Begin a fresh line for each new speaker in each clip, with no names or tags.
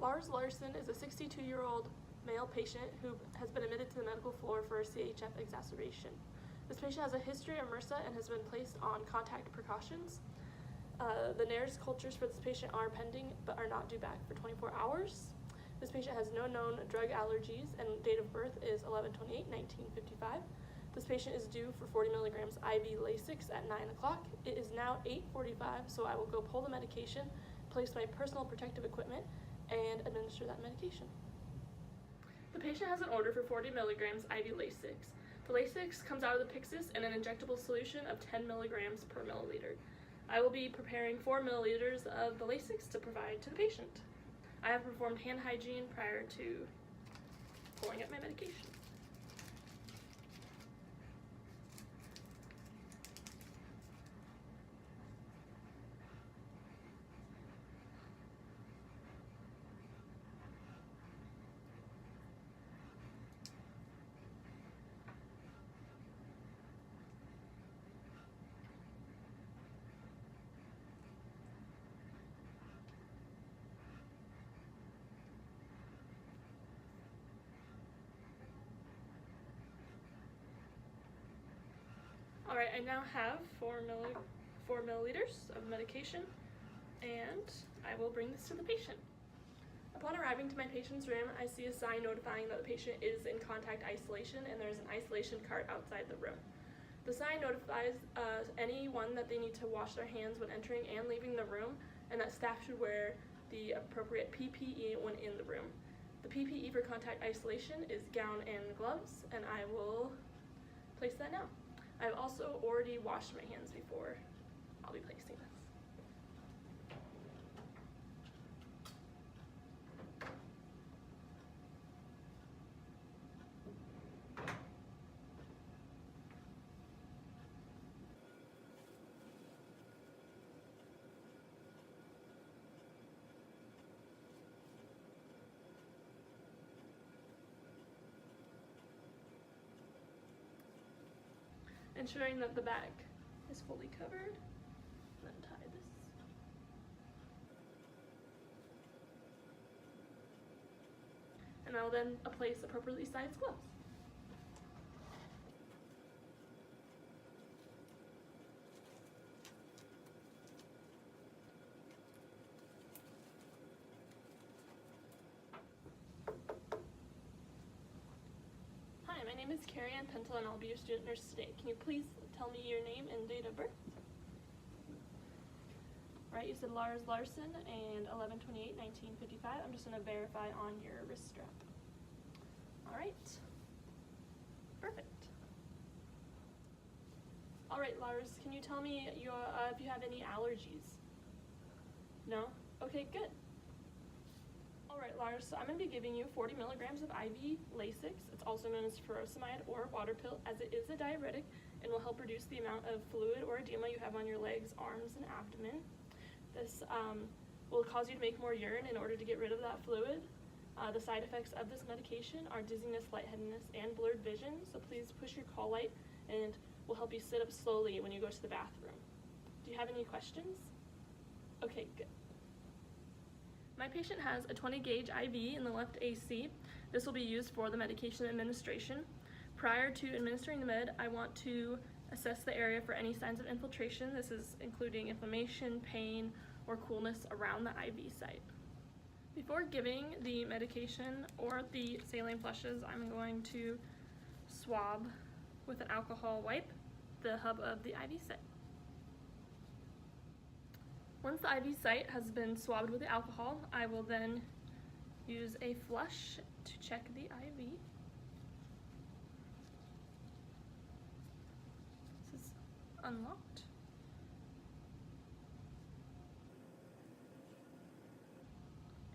Lars Larson is a 62-year-old male patient who has been admitted to the medical floor for a CHF exacerbation. This patient has a history of MRSA and has been placed on contact precautions. The NARS cultures for this patient are pending but are not due back for 24 hours. This patient has no known drug allergies and date of birth is 11/28/1955. This patient is due for 40 milligrams IV Lasix at 9 o'clock. It is now 8:45, so I will go pull the medication, place my personal protective equipment, and administer that medication. The patient has an order for 40 milligrams IV Lasix. The Lasix comes out of the Pyxis in an injectable solution of 10 milligrams per milliliter. I will be preparing 4 milliliters of the Lasix to provide to the patient. I have performed hand hygiene prior to pulling up my medication. Alright, I now have 4 milliliters of medication, and I will bring this to the patient. Upon arriving to my patient's room, I see a sign notifying that the patient is in contact isolation and there is an isolation cart outside the room. The sign notifies anyone that they need to wash their hands when entering and leaving the room, and that staff should wear the appropriate PPE when in the room. The PPE for contact isolation is gown and gloves, and I will place that now. I've also already washed my hands before I'll be placing this. Ensuring that the bag is fully covered, and then tie this. And I will then place appropriately sized gloves. Hi, my name is Carrie Ann Pentel and I'll be your student nurse today. Can you please tell me your name and date of birth? Right, you said Lars Larson and 11/28/1955. I'm just going to verify on your wrist strap. Alright, perfect. Alright, Lars, can you tell me if you have any allergies? No? Okay, good. Alright, Lars, so I'm going to be giving you 40 milligrams of IV Lasix. It's also known as furosemide or water pill, as it is a diuretic and will help reduce the amount of fluid or edema you have on your legs, arms, and abdomen. This will cause you to make more urine in order to get rid of that fluid. The side effects of this medication are dizziness, lightheadedness, and blurred vision, so please push your call light and we'll help you sit up slowly when you go to the bathroom. Do you have any questions? Okay, good. My patient has a 20 gauge IV in the left AC. This will be used for the medication administration. Prior to administering the med, I want to assess the area for any signs of infiltration. This is including inflammation, pain, or coolness around the IV site. Before giving the medication or the saline flushes, I'm going to swab with an alcohol wipe the hub of the IV site. Once the IV site has been swabbed with the alcohol, I will then use a flush to check the IV. This is unlocked.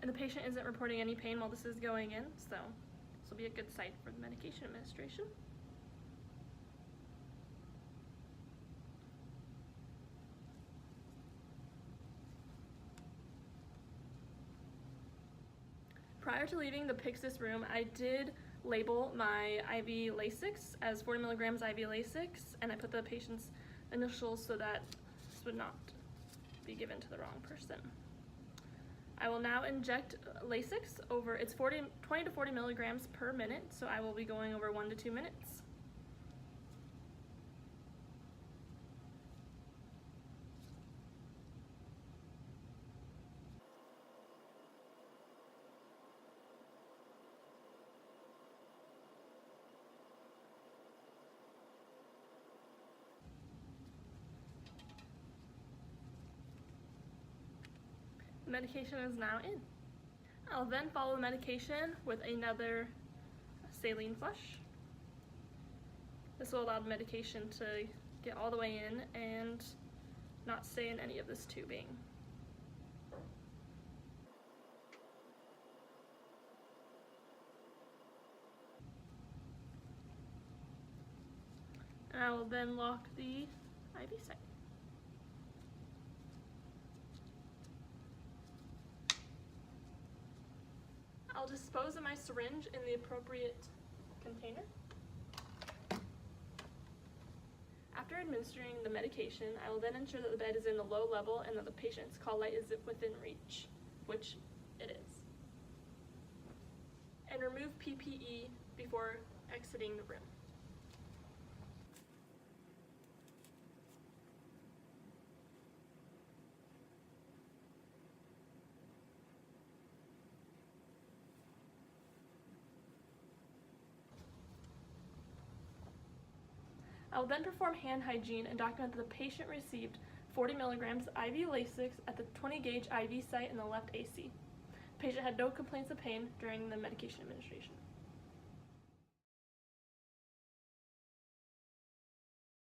And the patient isn't reporting any pain while this is going in, so this will be a good site for the medication administration. Prior to leaving the Pyxis room, I did label my IV Lasix as 40 milligrams IV Lasix, and I put the patient's initials so that this would not be given to the wrong person. I will now inject Lasix over, it's 20 to 40 milligrams per minute, so I will be going over 1 to 2 minutes. The medication is now in. I'll then follow the medication with another saline flush. This will allow the medication to get all the way in and not stay in any of this tubing. And I will then lock the IV site. I'll dispose of my syringe in the appropriate container. After administering the medication, I will then ensure that the bed is in the low level and that the patient's call light is within reach, which it is. And remove PPE before exiting the room. I will then perform hand hygiene and document that the patient received 40 milligrams IV Lasix at the 20 gauge IV site in the left AC. The patient had no complaints of pain during the medication administration.